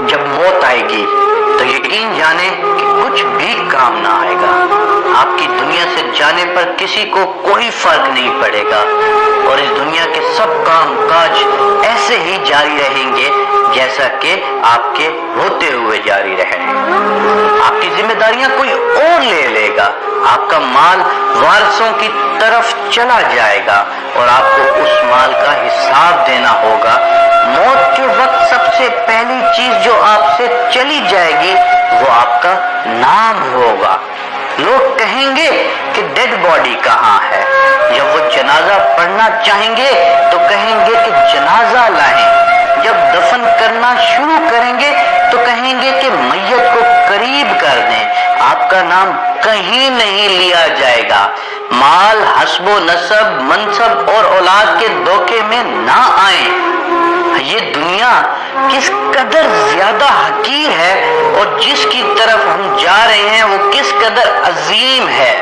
جب موت آئے گی تو یقین جانے کہ کچھ بھی کام نہ آئے گا. آپ کی دنیا سے جانے پر کسی کو کوئی فرق نہیں پڑے گا اور اس دنیا کے سب کام کاج ایسے ہی جاری رہیں گے جیسا کہ آپ کے ہوتے ہوئے جاری رہے. آپ کی ذمہ داریاں کوئی اور لے لے گا. آپ کا مال وارثوں کی طرف چلا جائے گا اور آپ کو اس مال کا حساب دینا ہوگا. موت کے وقت سب سے پہلی چیز جو آپ سے چلی جائے گی وہ آپ کا نام ہوگا. لوگ کہیں گے کہ ڈیڈ باڈی کہاں ہے. جب وہ جنازہ پڑھنا چاہیں گے تو کہیں گے کہ جنازہ لائیں. جب دفن کرنا شروع کریں گے تو کہیں گے کہ میت کو قریب کر دیں. آپ کا نام کہیں نہیں لیا جائے گا. مال، حسب و نسب، منصب اور اولاد کے دھوکے میں نہ آئیں. یہ دنیا کس قدر زیادہ حقیر ہے اور جس کی طرف ہم جا رہے ہیں وہ کس قدر عظیم ہے.